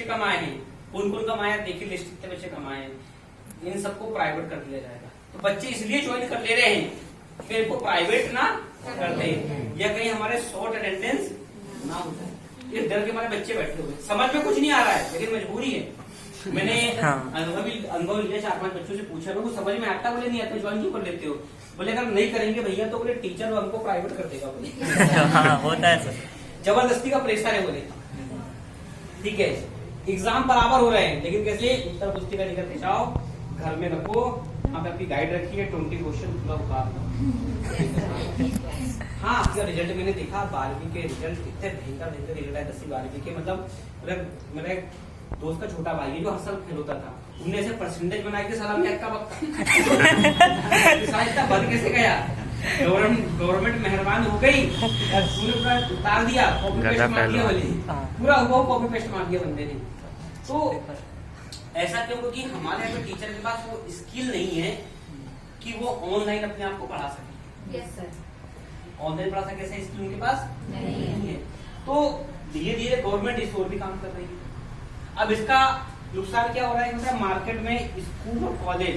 बच्चे कमाए हैं, कौन कौन कमाया देखिए लिस्ट, कितने बच्चे कमाए हैं, इन सबको प्राइवेट कर दिया जाएगा। तो बच्चे इसलिए ज्वाइन कर ले रहे हैं कि इनको प्राइवेट ना कर दे या कहीं हमारे शॉर्ट अटेंडेंस ना हो जाए, ये डर के हमारे बच्चे बैठे हुए। समझ में कुछ नहीं आ रहा है लेकिन मजबूरी है। मैंने अनुभव लिया, 4-5 बच्चों से पूछा वो समझ में आता, बोले नहीं आता ज्वाइन क्यों कर लेते हो, बोले अगर नहीं करेंगे भैया तो बोले टीचर हमको प्राइवेट कर देगा बोले। होता है सर, जबरदस्ती का प्रेशर है बोले। ठीक है, एग्जाम बराबर हो रहे हैं लेकिन कैसे उत्तर पुस्तिका लेकर के जाओ, घर में रखो, आप आपकी गाइड रखिए, 20 क्वेश्चन पूरा उतार दो। हाँ, आपका रिजल्ट मैंने देखा, 12वीं के रिजल्ट इतने भयंकर रिजल्ट है, 10वीं 12वीं के। मतलब मेरे दोस्त का छोटा भाई है जो हर साल फेल होता था, उनने ऐसे परसेंटेज बनाए के साला मैं इतना बन कैसे गया। गवर्नमेंट मेहरबान हो गई, पूरे पूरा उतार दिया, कॉपी पेस्ट मार दिया बोले, पूरा हुआ कॉपी पेस्ट मार दिया बंदे ने। तो ऐसा क्यों, क्योंकि हमारे यहाँ पे टीचर के पास वो स्किल नहीं है कि वो ऑनलाइन अपने आप को पढ़ा सके। यस सर, ऑनलाइन पढ़ा सके ऐसा स्किल उनके पास नहीं है। तो धीरे धीरे गवर्नमेंट इस ओर भी काम कर रही है। अब इसका नुकसान क्या हो रहा है, मतलब मार्केट में स्कूल और कॉलेज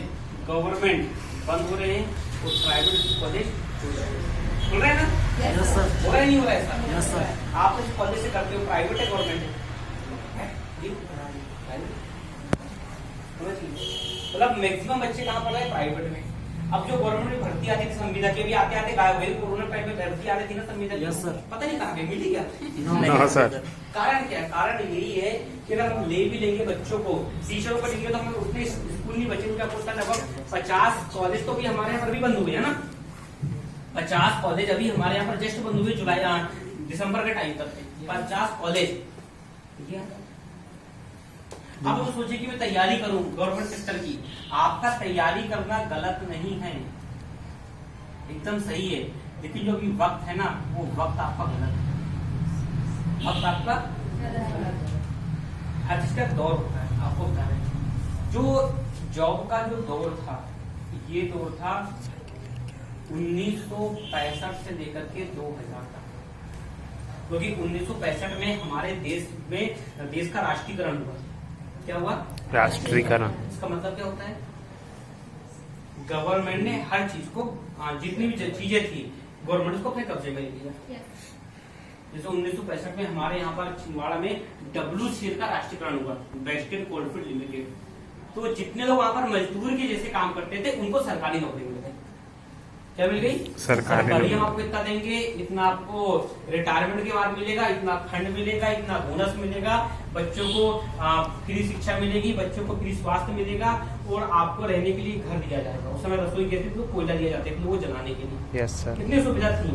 गवर्नमेंट बंद हो रहे हैं और प्राइवेट कॉलेज खुल रहे हैं ना। यस सर, हो रहा है नहीं हो रहा है ऐसा? Yes sir. आप इस कॉलेज से करते हो, प्राइवेट है गवर्नमेंट है? मतलब मैक्सिमम बच्चे कहाँ पढ़ रहे हैं, प्राइवेट में। अब जो गवर्नमेंट में भर्ती आती थी संविदा के भी आते आते गायब हुई, कोरोना टाइम में भर्ती आ रही थी ना संविदा की, यस सर। पता नहीं कहाँ गई, मिली क्या? No sir. कारण क्या है? कारण यही है कि अगर हम ले भी लेंगे बच्चों को, टीचरों को लेंगे तो हमें उतने स्कूल नहीं बचे। क्या पूछता है, लगभग 50 कॉलेज तो भी हमारे यहाँ पर भी बंद हुए है ना। 50 कॉलेज अभी हमारे यहाँ पर जस्ट बंद हुए जुलाई दिसंबर के टाइम तक 50 कॉलेज। अब वो सोचे कि मैं तैयारी करूं गवर्नमेंट सेक्टर की, आपका तैयारी करना गलत नहीं है, एकदम सही है, लेकिन जो अभी वक्त है ना वो वक्त आपका गलत है, वक्त आपका हर चीज का दौर होता है। आपको बता रहे जो जॉब का जो दौर था, ये दौर था 1965 से लेकर के 2000 तक, क्योंकि 1965 में हमारे देश का राष्ट्रीयकरण हुआ। क्या हुआ? राष्ट्रीयकरण। इसका मतलब क्या होता है, गवर्नमेंट ने हर चीज को, जितनी भी चीजें थी गवर्नमेंट उसको अपने कब्जे में ले लिया। जैसे 1965 में हमारे यहाँ पर छिंदवाड़ा में WCL का राष्ट्रीयकरण हुआ, वेस्टर्न कोलफील्ड लिमिटेड। तो जितने लोग वहां पर मजदूर के जैसे काम करते थे उनको सरकारी नौकरी मिल गई। क्या मिल गई? सरकारी। हम आपको इतना देंगे, इतना आपको रिटायरमेंट के बाद मिलेगा, इतना फंड मिलेगा, इतना बोनस मिलेगा, बच्चों को फ्री शिक्षा मिलेगी, बच्चों को फ्री स्वास्थ्य मिलेगा और आपको रहने के लिए घर दिया जाएगा। उस समय रसोई गैस तो कोयला दिया जाता है लोगों को जलाने के लिए। Yes sir. कितनी सुविधा थी।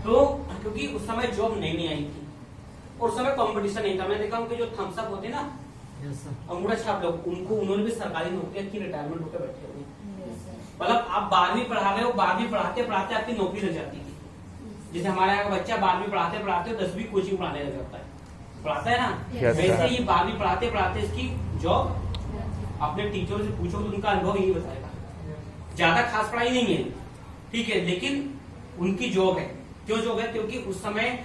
तो क्योंकि उस समय जॉब नई आई थी और उस समय कॉम्पिटिशन नहीं था। मैं देखा हूँ कि जो थम्स अप होते ना, अंगूठा छाप लोग, उन्होंने भी सरकारी नौकरियां की, रिटायरमेंट होकर बैठे हुए। मतलब आप 12वीं पढ़ा रहे हो, 12वीं पढ़ाते पढ़ाते आपकी नौकरी लग जाती थी। जैसे हमारे यहाँ का बच्चा 12वीं पढ़ाते पढ़ाते 10वीं कोचिंग पढ़ाने लग जाता है, पढ़ाता है ना। वैसे ये 12वीं पढ़ाते पढ़ाते इसकी जॉब, अपने टीचरों से पूछो तो उनका अनुभव यही बताएगा। ज्यादा खास पढ़ाई नहीं है, ठीक है, लेकिन उनकी जॉब है। क्यों जॉब है? क्योंकि उस समय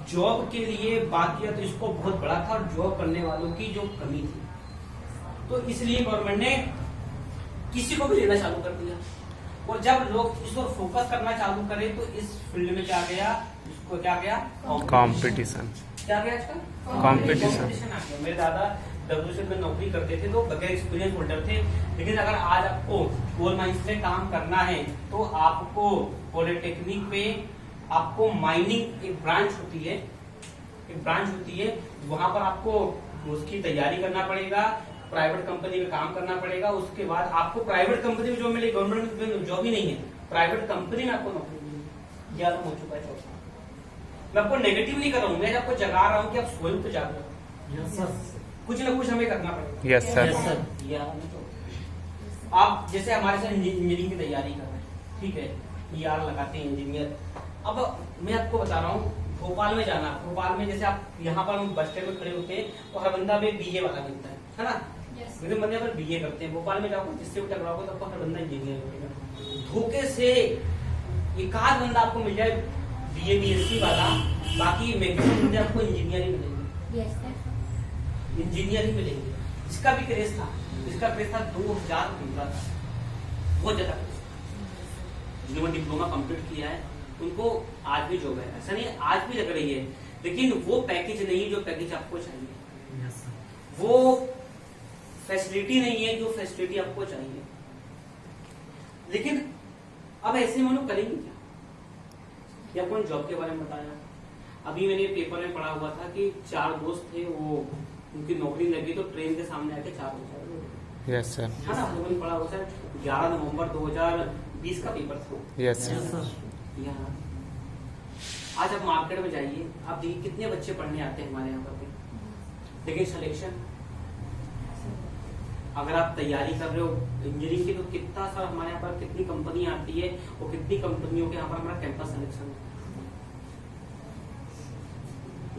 जॉब के लिए बात किया तो इसको बहुत बड़ा था और जॉब करने वालों की जो कमी थी, तो इसलिए गवर्नमेंट ने किसी को भी लेना चालू कर दिया। और जब लोग इस पर फोकस करना चालू करे तो इस फील्ड में क्या गया, इसको क्या गया, कंपटीशन। क्या गया आजकल? कंपटीशन आ गया। मेरे दादा WCL में नौकरी करते थे तो बगैर एक्सपीरियंस होल्डर थे, लेकिन अगर आज आपको कोल माइंस में काम करना है तो आपको पॉलिटेक्निक पे आपको माइनिंग एक ब्रांच होती है, वहां पर आपको उसकी तैयारी करना पड़ेगा, प्राइवेट कंपनी में काम करना पड़ेगा। उसके बाद आपको प्राइवेट कंपनी में जॉब मिलेगी, गवर्नमेंट में जॉब ही नहीं है, प्राइवेट कंपनी में आपको नौकरी मिलेगी। यह हो चुका है चौथा। मैं आपको नेगेटिव नहीं कर रहा हूँ, मैं आपको जगा रहा हूँ कि आप स्वयं तो जागो, कुछ ना कुछ हमें करना पड़ेगा। Yes sir. आप जैसे हमारे साथ इंजीनियरिंग की तैयारी कर रहे हैं, ठीक है, ER लगाते हैं इंजीनियर। अब मैं आपको बता रहा हूँ, भोपाल में जाना, भोपाल में जैसे आप यहाँ पर हम बस स्टैंड में खड़े होते हैं तो हर बंदा में BA वाला मिलता है ना। मेरे बंदे पर BA करते हैं। भोपाल में जाओगे जिससे भी टकराओगे तो आपको हर बंदा इंजीनियर मिलेगा। धोखे से एक आध बंदा आपको मिल जाए BA BSc वाला, बाकी मैक्सिमम बंदे आपको इंजीनियर ही मिलेंगे। इंजीनियरिंग में लेंगे। इसका भी क्रेज था, इसका क्रेज था 2015 था, बहुत ज्यादा क्रेज था। जिन्होंने डिप्लोमा कंप्लीट किया है उनको आज भी जॉब है, ऐसा नहीं आज भी लग रही है, लेकिन वो पैकेज नहीं जो पैकेज आपको चाहिए, वो फैसिलिटी नहीं है जो फैसिलिटी आपको चाहिए। लेकिन अब ऐसे में लोग करेंगे क्या? ये आपको जॉब के बारे में बताया। अभी मैंने पेपर में पढ़ा हुआ था कि 4 दोस्त थे, वो उनकी नौकरी लगी तो ट्रेन के सामने आके 4 हो जाए। Yes sir. है ना, लोगों ने पढ़ा हुआ था। 11 नवंबर 2020 का पेपर था। Yes sir. यहाँ आज आप मार्केट में जाइए, आप देखिए कितने बच्चे पढ़ने आते हैं हमारे यहाँ पर भी, लेकिन सिलेक्शन अगर आप तैयारी कर रहे हो इंजीनियरिंग की तो कितना सा हमारे यहाँ पर कितनी कंपनी आती है और कितनी कंपनियों के यहाँ पर हमारा कैंपस सिलेक्शन है।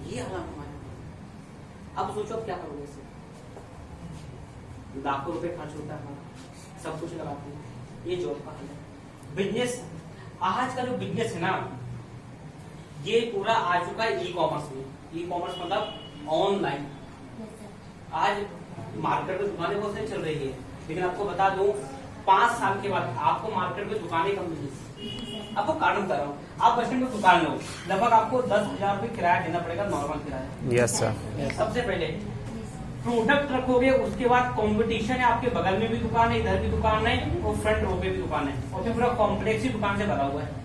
ये हालात हमारे यहाँ। अब सोचो अब क्या करोगे इससे? लाखों रुपए खर्च होता है हमारा, सब कुछ लगाते हैं। ये जॉब का हाल है। बिजनेस, आज का जो बिजनेस है ना, ये पूरा आ चुका है ई कॉमर्स में। ई कॉमर्स मतलब ऑनलाइन। आज मार्केट में दुकानें बहुत सारी चल रही है, लेकिन आपको बता दूं 5 साल के बाद आपको मार्केट में दुकानें कम मिलेगी। आपको कारण बता रहा हूँ, आप बस स्टैंड में दुकान लो, लगभग आपको 10,000 रुपए किराया देना पड़ेगा, नॉर्मल किराया। Yes sir. सबसे पहले प्रोडक्ट रखोगे, उसके बाद कंपटीशन है, आपके बगल में भी दुकान है, इधर भी दुकान है और फ्रंट रो पे भी दुकान है, और फिर पूरा कॉम्प्लेक्स ही दुकान से भरा हुआ है।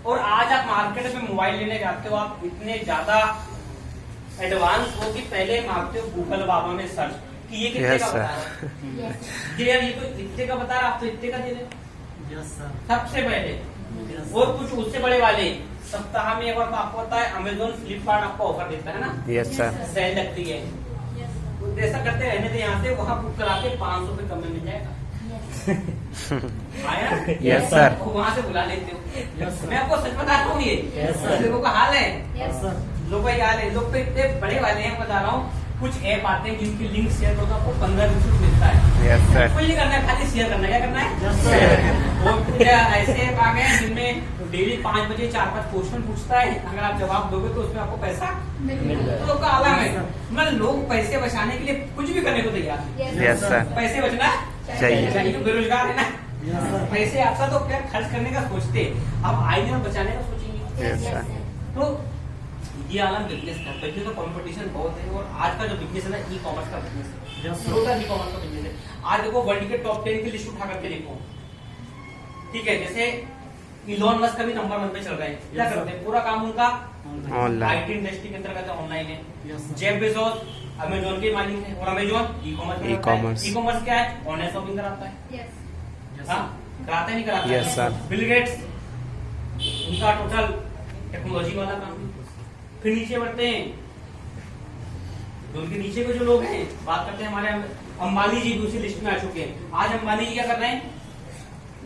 और आज आप मार्केट में मोबाइल लेने जाते हो, आप इतने ज्यादा एडवांस हो कि पहले मारते हो गूगल बाबा में सर्च कि ये कितने का बता रहा है, कि यार ये तो इतने का बता रहा, आप तो इतने का दे रहे। सबसे पहले और कुछ उससे बड़े वाले सप्ताह में एक बार आपको पता है अमेजोन फ्लिपकार्ट आपको ऑफर देता है ना। Yes sir. सेल लगती है, तो ऐसा करते रहने थे, यहाँ से वहाँ बुक करा के 500 रुपए कम में मिल जाएगा। आया? Yes sir. वहाँ से बुला लेते हो। मैं आपको सच बता रहा हूँ, ये लोगों का हाल है। लोग भाई हाल है, लोग तो इतने बड़े वाले हैं, बता रहा हूँ। कुछ ऐप आते हैं जिनकी लिंक शेयर करो तो आपको 15 मिलता है। Yes sir. कुछ नहीं करना है, खाली शेयर करना है। क्या करना है? और कुछ ऐसे ऐप आ गए हैं जिनमें डेली 5 बजे 4-5 क्वेश्चन पूछता है, अगर आप जवाब दोगे तो उसमें आपको पैसा मिलेगा। तो लोग का आलम है, मतलब लोग पैसे बचाने के लिए कुछ भी करने को तैयार है। Yes sir. पैसे बचना चाहिए। तो बेरोजगार है ना, पैसे आता तो क्या खर्च करने का सोचते, अब आएंगे और बचाने का सोचेंगे। Yes sir. तो ये आलम बिजनेस का, बिजनेस का कंपटीशन बहुत है। और आज का जो बिजनेस है ना, ई कॉमर्स का बिजनेस है, टोटल ई कॉमर्स का बिजनेस है। आज देखो वर्ल्ड के टॉप 10 की लिस्ट उठा करके देखो, ठीक है। जैसे इलॉन मस्क का भी नंबर 1 पे चल रहे हैं। क्या करते हैं? पूरा काम उनका ऑनलाइन, आईटी इंडस्ट्री के अंतर्गत ऑनलाइन है। जेफ बेजोस अमेजोन के मालिक है, और Amazon e commerce. E commerce क्या है? ऑनलाइन शॉपिंग कराता है। कराता है नहीं कराता? Yes sir. बिल गेट्स, उनका टोटल टेक्नोलॉजी वाला काम। फिर नीचे बढ़ते हैं, तो उनके नीचे के जो लोग हैं, बात करते हैं हमारे अंबानी जी दूसरी लिस्ट में आ चुके हैं। आज अंबानी जी क्या कर रहे हैं?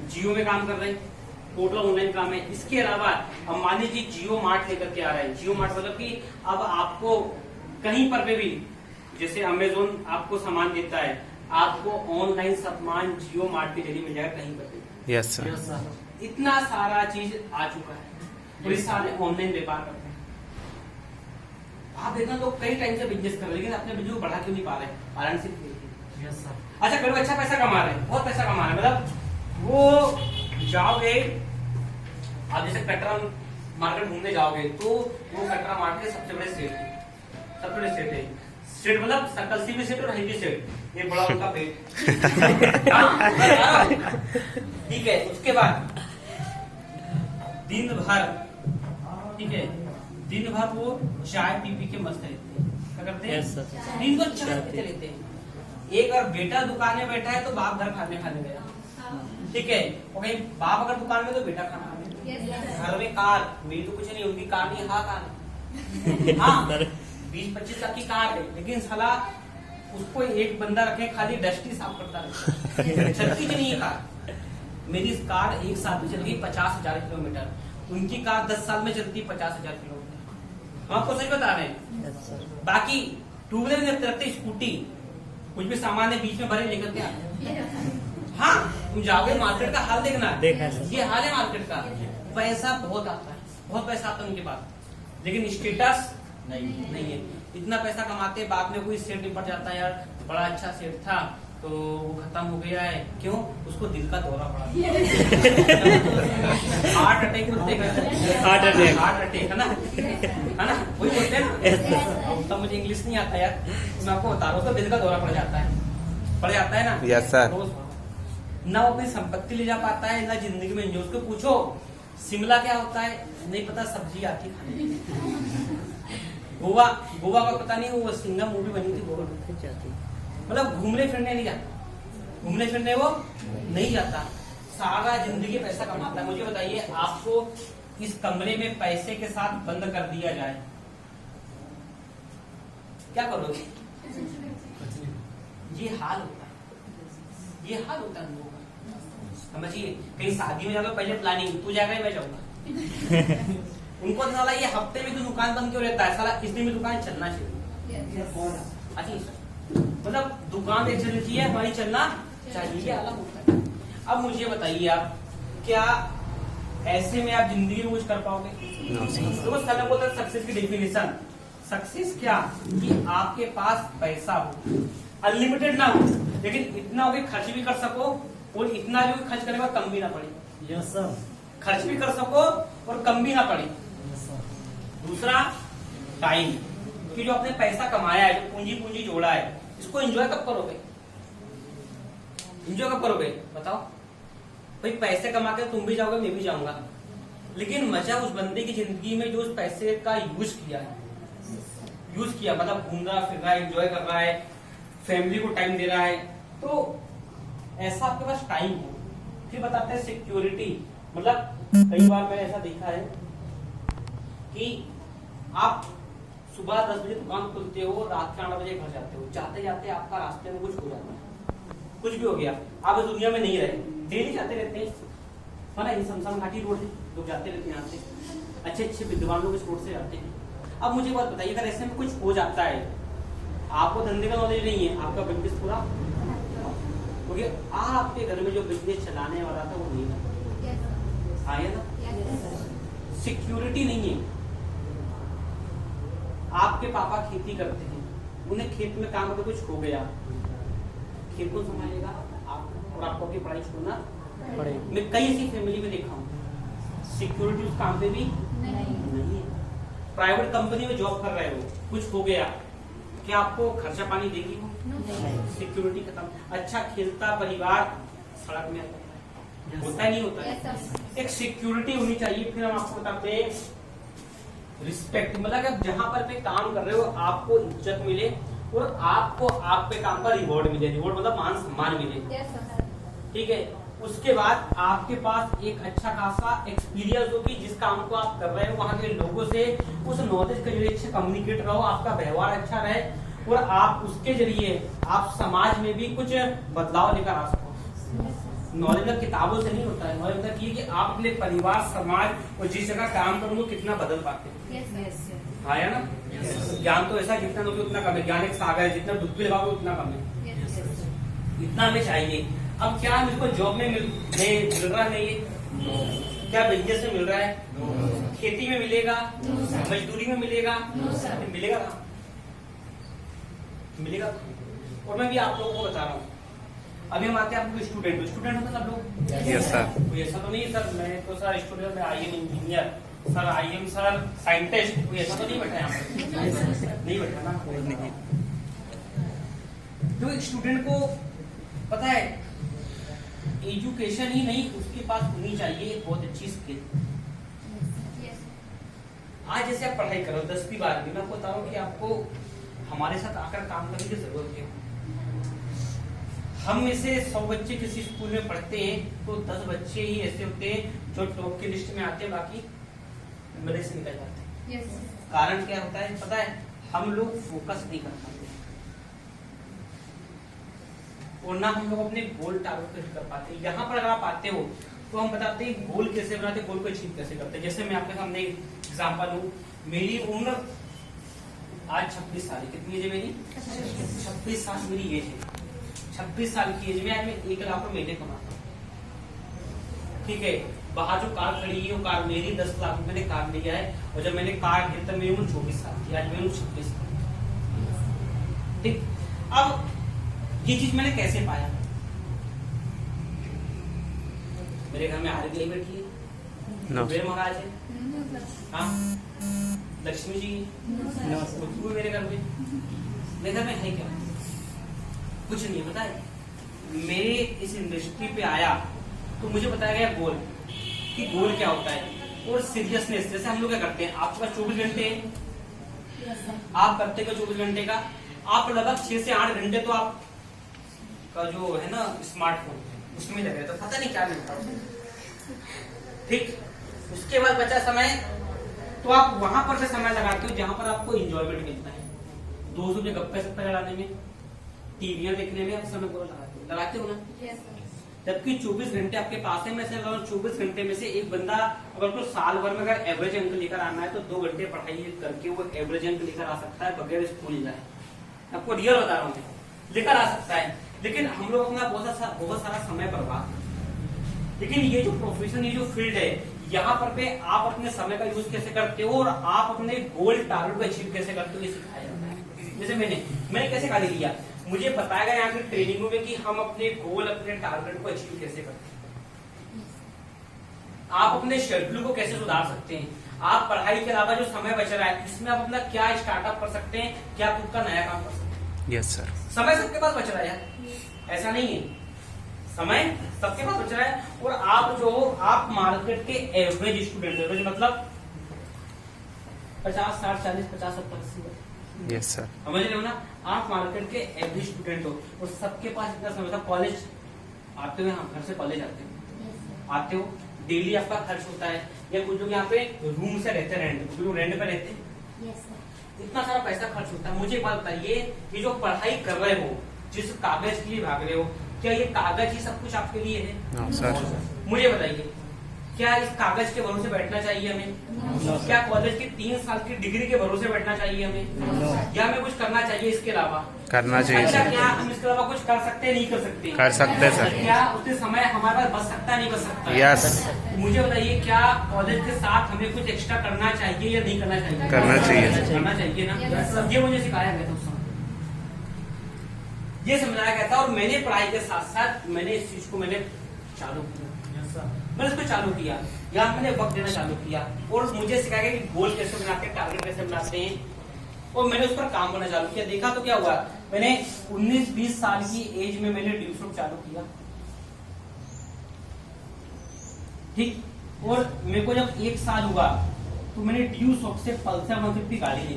जियो में काम कर रहे हैं, टोटल ऑनलाइन काम है। इसके अलावा अंबानी जी जियो मार्ट लेकर के आ रहे हैं। जियो मार्ट मतलब कि अब आपको कहीं पर भी, जैसे अमेजोन आपको सामान देता है, आपको ऑनलाइन सामान जियो मार्ट के जरिए मिल जाएगा कहीं पर भी। Yes sir. इतना सारा चीज आ चुका है, पुलिस सारे ऑनलाइन व्यापार करते हैं। आप देखना लोग कई टाइम से बिजनेस कर रहे हैं, लेकिन अपने बिजनेस को बढ़ा क्यों नहीं पा रहे? कारण सिर्फ अच्छा करो, अच्छा पैसा कमा रहे हैं, बहुत पैसा कमा रहे हैं। मतलब वो जाओगे आप, जैसे कटरा मार्केट घूमने जाओगे तो वो कटरा मार्केट के सबसे बड़े सेट है, सबसे बड़े सेट है। सेट मतलब सकलसी भी सेट और हिंदी सेट, ये बड़ा उनका पेट। ठीक है। उसके बाद दिन भर, ठीक है, दिन भर वो चाय पी के मस्त रहते हैं। क्या करते हैं? दिन भर चाय पीते रहते हैं। एक अगर बेटा दुकान में बैठा है तो बाप घर खाने गया, ठीक है। और कहीं बाप अगर दुकान में तो बेटा खाना खाने। घर में कार, मेरी तो कुछ नहीं, उनकी कार नहीं, हाँ कार, हाँ 20-25 लाख की कार है, लेकिन साला उसको एक बंदा रखे खाली डस्टी साफ करता रहता, चलती नहीं है कार। मेरी कार 1 साल में चल गई 50,000 किलोमीटर, उनकी कार 10 साल में चलती 50,000 किलोमीटर। हम आपको सही बता रहे हैं। बाकी टू व्हीलर रखते, स्कूटी, कुछ भी सामान है बीच में भरे लेकर के आते। हाँ, तुम जाओगे मार्केट का हाल देखना, ये हाल है मार्केट का। पैसा बहुत आता है, बहुत पैसा आता है उनके पास, लेकिन स्टेटस नहीं है। इतना पैसा कमाते, बाद में कोई सेठ निपट जाता है, यार बड़ा अच्छा सेठ था तो वो खत्म हो गया है, क्यों? उसको दिल का दौरा पड़ा, हार्ट अटैक बोलते हैं, हार्ट अटैक है ना, वही बोलते हैं ना। तब मुझे इंग्लिश नहीं आता यार, मैं आपको बता रहा हूँ, उसको दिल का दौरा पड़ जाता है ना। Yes sir. ना वो अपनी संपत्ति ले जा पाता है, ना जिंदगी में एंजॉय। उसको पूछो शिमला क्या होता है, नहीं पता, सब्जी आती खाने। गोवा का पता नहीं, वो सिंघम मूवी बनी थी, गोवा मतलब घूमने फिरने नहीं जाता, घूमने फिरने वो नहीं जाता, सारा जिंदगी पैसा कमाता है। मुझे बताइए, आपको इस कमरे में पैसे के साथ बंद कर दिया जाए, क्या करोगे? ये हाल होता है, ये हाल होता है लोगों का, समझिए। कहीं शादी में जाकर पहले प्लानिंग, तू जाएगा मैं जाऊंगा। उनको तो साला ये हफ्ते में तो दुकान बंद क्यों रहता है, साला इस दिन में दुकान चलना चाहिए। अच्छा, मतलब दुकान एक चलनी चाहिए, हमारी चलना चाहिए, अलग होता है। अब मुझे बताइए, आप क्या ऐसे में आप जिंदगी में कुछ कर पाओगे? तो साला बोलता है सक्सेस की डेफिनेशन, सक्सेस क्या कि आपके पास पैसा हो, अनलिमिटेड ना हो, लेकिन इतना हो कि खर्च भी कर सको, और इतना जो खर्च करने का कम भी ना पड़े। Yes sir. खर्च भी कर सको और कम भी ना पड़े। Yes sir. दूसरा, टाइम, कि जो आपने पैसा कमाया है, जो पूंजी जोड़ा है, इसको एंजॉय कब करोगे? एंजॉय कब करोगे बताओ भाई? पैसे कमा के तुम भी जाओगे, मैं भी जाऊंगा, लेकिन मजा उस बंदे की जिंदगी में जो उस पैसे का यूज किया है, मतलब घूम रहा फिर रहा है, एंजॉय कर रहा है, फैमिली को टाइम दे रहा है। तो ऐसा आपके पास टाइम हो। फिर बताते हैं सिक्योरिटी, मतलब कई बार मैंने ऐसा देखा है कि आप सुबह 10 बजे दुकान खोलते हो, रात के 8 बजे घर जाते हो, जाते जाते आपका रास्ते में कुछ हो जाता है, कुछ भी हो गया, आप इस दुनिया में नहीं रहे, डेली जाते रहते हैं, है ना। शमशान घाटी रोड है, लोग जाते रहते हैं यहाँ से, अच्छे विद्वान लोग इस रोड से जाते हैं। अब मुझे बात बताइए, अगर ऐसे में कुछ हो जाता है, आपको धंधे का नॉलेज नहीं है, आपका बिजनेस पूरा, क्योंकि आपके घर में जो बिजनेस चलाने वाला था वो नहीं था, आया ना। सिक्योरिटी नहीं है। आपके पापा खेती करते हैं, उन्हें खेत में काम करके कुछ हो गया, खेत को संभालेगा आप, और आपको अपनी पढ़ाई छोड़ना पड़ेगा। मैं कई ऐसी फैमिली में देखा हूँ, सिक्योरिटी उस काम पे भी नहीं है। प्राइवेट कंपनी में जॉब कर रहे हो, कुछ हो गया, क्या आपको खर्चा पानी देगी वो? सिक्योरिटी खत्म। अच्छा खेलता परिवार सड़क में होता है, नहीं होता है। एक सिक्योरिटी होनी चाहिए। फिर हम आपको बताते हैं रिस्पेक्ट, मतलब आप जहां पर पे काम कर रहे हो आपको इज्जत मिले, और आपको आप पे काम का रिवॉर्ड मिले। रिवॉर्ड मतलब मान सम्मान मिले, ठीक है। उसके बाद आपके पास एक अच्छा खासा एक्सपीरियंस हो कि जिस काम को आप कर रहे हो वहां के लोगों से उस नॉलेज के जरिए से कम्युनिकेट रहो, आपका व्यवहार अच्छा रहे, और आप उसके जरिए आप समाज में भी कुछ बदलाव लेकर आ सको। नॉलेज मतलब किताबों से नहीं होता है, नॉलेज मतलब ये कि आप अपने परिवार, समाज और जिस जगह काम करोगे कितना बदल पाते हैं। हाँ या ना। ज्ञान तो ऐसा जितना लोगे उतना कम है, ज्ञान एक सागर है, जितना डुबकी लगाओगे उतना कम है, इतना हमें चाहिए। अब क्या मुझको जॉब में मिल रहा नहीं है, क्या बिजनेस में मिल रहा है, खेती में मिलेगा, मजदूरी में मिलेगा, मिलेगा ना, मिलेगा। और मैं भी आप लोगों को बता रहा हूँ, अभी हम आते हैं आपको स्टूडेंट होते सब लोग। Yes sir. कोई ऐसा तो नहीं है सर मैं तो सर स्टूडेंट में IM engineer, sir IM sir scientist, कोई ऐसा तो नहीं बैठा यहाँ पर? नहीं बैठा ना। तो एक स्टूडेंट को पता है एजुकेशन ही नहीं, उसके पास होनी चाहिए एक बहुत अच्छी स्किल। आज जैसे आप पढ़ाई करो 10वीं 12वीं, मैं आपको बता रहा हूँ कि आपको हमारे साथ आकर काम करने की जरूरत है। हम में से 100 बच्चे किसी स्कूल में पढ़ते हैं तो 10 बच्चे ही ऐसे होते हैं जो टॉप की लिस्ट में आते हैं, बाकी मिडिल से निकल जाते हैं। कारण क्या होता है पता है? हम लोग फोकस नहीं कर पाते, और ना हम लोग अपने गोल टारगेट कर पाते। यहाँ पर अगर आप आते हो तो हम बताते हैं गोल कैसे बनाते, गोल को अचीव कैसे करते हैं। जैसे मैं आपके सामने एग्जाम्पल हूँ, मेरी उम्र आज 26 साल है। कितनी एज है मेरी? 26 साल मेरी एज है। 26 साल की एज में आज मैं 1 लाख रुपए महीने कमाता हूँ, ठीक है। बाहर जो कार खड़ी है वो कार मेरी, 10 लाख रुपए मैंने कार लिया है, और जब मैंने कार ली तब मेरी उम्र 24 साल थी, आज मेरी उम्र 26 साल। ठीक। अब ये चीज मैंने कैसे पाया? मेरे घर में आरती बैठी है, कुबेर महाराज है, हाँ, लक्ष्मी जी है मेरे घर में। मेरे घर में है क्या? कुछ नहीं। पता है, मेरे इस इंडस्ट्री पे आया तो मुझे बताया गया गोल, कि गोल क्या होता है और सीरियसनेस। जैसे हम लोग क्या करते हैं, आपके पास 24 घंटे हैं, आप करते हो 24 घंटे का, आप लगभग 6 से 8 घंटे तो आप का जो है ना स्मार्टफोन उसमें लगे तो पता नहीं क्या मिलता है। ठीक, उसके बाद बचा समय तो आप वहां पर से समय लगाते हो जहां पर आपको एंजॉयमेंट मिलता है, दोस्तों के गप्पे सप्पे लड़ाने में, टीवियां देखने में आप समय को लगाते हो ना। जबकि 24 घंटे आपके पास है। मैं से 24 घंटे में से एक बंदा अगर तो साल भर में अगर एवरेज अंक लेकर आना है तो 2 घंटे पढ़ाई करके वो एवरेज अंक लेकर आ सकता है बगैर स्कूल जाए। आपको रियल बता रहा हूँ, लेकर आ सकता है। लेकिन हम लोग अपना बहुत सारा समय बर्बाद। लेकिन ये जो प्रोफेशन, ये जो फील्ड है, यहाँ पर पे आप अपने समय का यूज कैसे करते हो और आप अपने गोल टारगेट को अचीव कैसे करते हो, ये सिखाया जाता है। जैसे मैंने कैसे गाली लिया, मुझे बताया गया यहाँ की ट्रेनिंगों में कि हम अपने गोल, अपने टारगेट को अचीव कैसे करते हैं, आप अपने शेड्यूल को कैसे सुधार सकते हैं, आप पढ़ाई के अलावा जो समय बच रहा है इसमें आप अपना क्या स्टार्टअप कर सकते हैं, क्या खुद का नया काम कर सकते हैं। Yes sir. समय सबके पास बच रहा है यार, ऐसा नहीं है, समय सबके पास बच रहा है। और आप मार्केट के एवरेज स्टूडेंट, एवरेज मतलब 50, 60, 40, 50, 70, 80। Yes sir. समझ रहे हो ना, आप मार्केट के एवरेज स्टूडेंट हो और सबके पास इतना समय था। कॉलेज आते हो, घर से कॉलेज आते हो, डेली आपका खर्च होता है, या कुछ लोग यहाँ पे रूम से रहते हैं, रेंट पे रहते हैं, इतना सारा पैसा खर्च होता है। मुझे एक बात बताइए, ये जो पढ़ाई कर रहे हो, जिस कागज के लिए भाग रहे हो, क्या ये कागज ही सब कुछ आपके लिए है? No sir. मुझे बताइए, क्या इस कागज के भरोसे बैठना चाहिए हमें? क्या कॉलेज की 3 साल की डिग्री के भरोसे बैठना चाहिए हमें? या हमें कुछ करना चाहिए इसके अलावा? करना चाहिए अच्छा, सर। क्या हम इसके अलावा कुछ कर सकते हैं, नहीं कर सकते? कर सकते हैं सर। क्या उतने समय हमारे पास बच सकता है, नहीं बच सकता? यस। मुझे बताइए, क्या कॉलेज के साथ हमें कुछ एक्स्ट्रा करना चाहिए या नहीं करना चाहिए? करना चाहिए। करना चाहिए ना। ये मुझे सिखाया गया था उस समय, ये समझाया गया था। और मैंने पढ़ाई के साथ साथ मैंने इस चीज को मैंने चालू किया, मैंने इसको चालू किया, यहाँ मैंने वक्त देना चालू किया और मुझे सिखाया गया कि गोल कैसे बनाते हैं, टारगेट कैसे बनाते हैं, और मैंने उस पर काम करना चालू किया। देखा तो क्या हुआ, मैंने 19-20 साल की एज में मैंने ड्यू शॉप चालू किया। ठीक, और मेरे को जब 1 साल हुआ तो मैंने ड्यू शॉप से पल्सर 150 गाड़ी ली,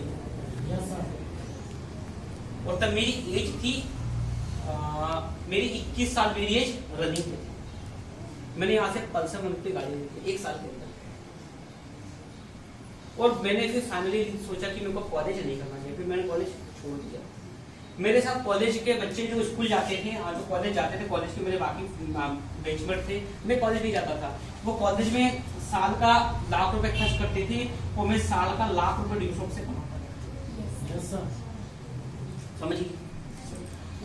और तब मेरी एज थी मेरी 21 साल मेरी एज रनिंग पे थी। मैंने यहाँ से पल्सर 150 गाड़ी ली थी 1 साल के अंदर। और मैंने फिर फाइनली सोचा कि मेरे को कॉलेज नहीं करना चाहिए, फिर मैंने कॉलेज छोड़ दिया। मेरे साथ कॉलेज के बच्चे जो स्कूल जाते थे, जो कॉलेज जाते थे, कॉलेज के मेरे बाकी बेंचमेट थे, मैं कॉलेज नहीं जाता था। वो कॉलेज में साल का लाख रुपए खर्च करते थे और मैं साल का लाख रुपए ड्यू शॉप से कमाता था। समझिए।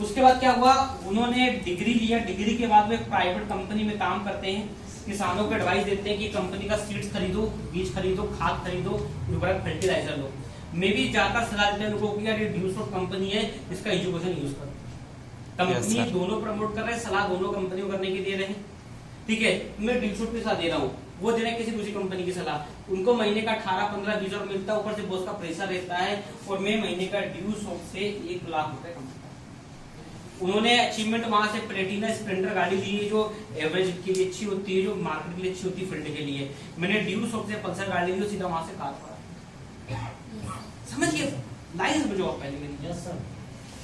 उसके बाद क्या हुआ, उन्होंने डिग्री लिया, डिग्री के बाद वो एक प्राइवेट कंपनी में काम करते हैं, किसानों को एडवाइस देते हैं कि कंपनी का सीड्स खरीदो, बीज खरीदो, खाद खरीदो, उर्वरक फर्टिलाइजर लो। मैं भी जाकर सलाह देते हैं लोगों को, यार ये ड्यू शॉप कंपनी है, इसका एजुकेशन यूज करो। कंपनी दोनों प्रमोट कर रहे हैं, सलाह दोनों कंपनी को करने की दे रहे हैं। ठीक है, मैं ड्यू शॉप की सलाह दे रहा हूँ, वो दे रहे हैं किसी दूसरी कंपनी की सलाह। उनको महीने का 18, 15, 20 हजार मिलता है, ऊपर से बॉस का प्रेशर रहता है, और मैं महीने का ड्यू शॉप से 1 लाख रुपए कमाता। उन्होंने अचीवमेंट वहां से प्लेटिना स्प्लेंडर गाड़ी ली है, जो एवरेज के लिए अच्छी होती है, जो मार्केट के लिए अच्छी होती है, फील्ड के लिए। मैंने ड्यू शॉप से पल्सर गाड़ी ली, सीधा वहां से कार पड़ा। समझिए, लाइन समझो आप पहले मेरी। यस सर,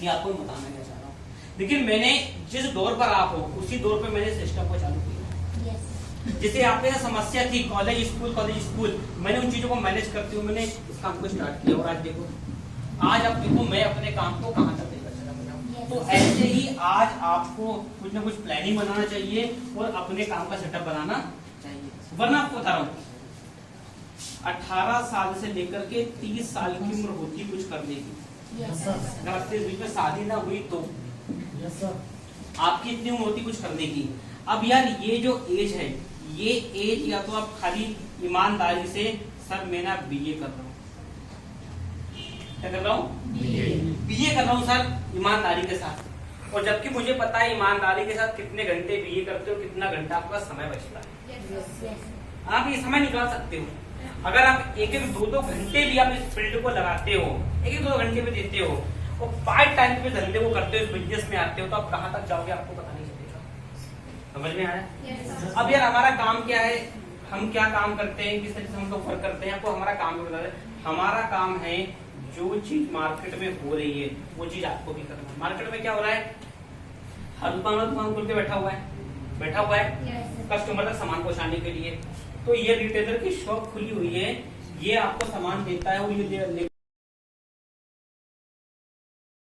ये आपको बताना क्या चाह रहा हूँ। लेकिन मैंने जिस दौर पर आप हो, उसी दौर पर मैंने सिस्टम को चालू किया। जैसे आप में समस्या थी कॉलेज स्कूल, मैंने उन चीजों को मैनेज करते हुए मैंने इस काम को स्टार्ट किया। और आज देखो, आज आप देखो मैं अपने काम को कहाँ तक लेकर चला गया। तो ऐसे ही आज आपको कुछ ना कुछ प्लानिंग बनाना चाहिए और अपने काम का सेटअप बनाना चाहिए। वरना आपको बता रहा हूँ, 18 साल से लेकर के 30 साल की उम्र होती कुछ करने की। अगर आपके बीच में शादी ना हुई तो आपकी इतनी उम्र होती कुछ करने की। अब यार ये जो एज है, ये एज या तो आप खाली ईमानदारी से, सर मैं ना BA कर रहा हूँ, क्या कर रहा हूँ, BA कर कर रहा हूँ सर ईमानदारी के साथ, और जबकि मुझे पता है ईमानदारी के साथ कितने घंटे बीए करते हो, कितना घंटा आपका समय बचता है। आप ये समय निकाल सकते हो। अगर आप एक एक दो घंटे भी आप इस फील्ड को लगाते हो, एक एक दो घंटे भी देते हो और पार्ट टाइम पे धंधे को करते हो, इस बिजनेस में आते हो, तो आप कहाँ तक जाओगे आपको पता नहीं चलेगा। समझ में आया? अब यार हमारा काम क्या है, हम क्या काम करते हैं, किस तरह से हम लोग वर्क करते हैं, आपको हमारा काम भी बता दें। हमारा काम है जो चीज मार्केट में हो रही है वो चीज आपको भी करना है। मार्केट में क्या हो रहा है, हर दुकान खोल के बैठा हुआ है कस्टमर तक सामान पहुंचाने के लिए। तो ये रिटेलर की शॉप खुली हुई है, ये आपको सामान देता है और ये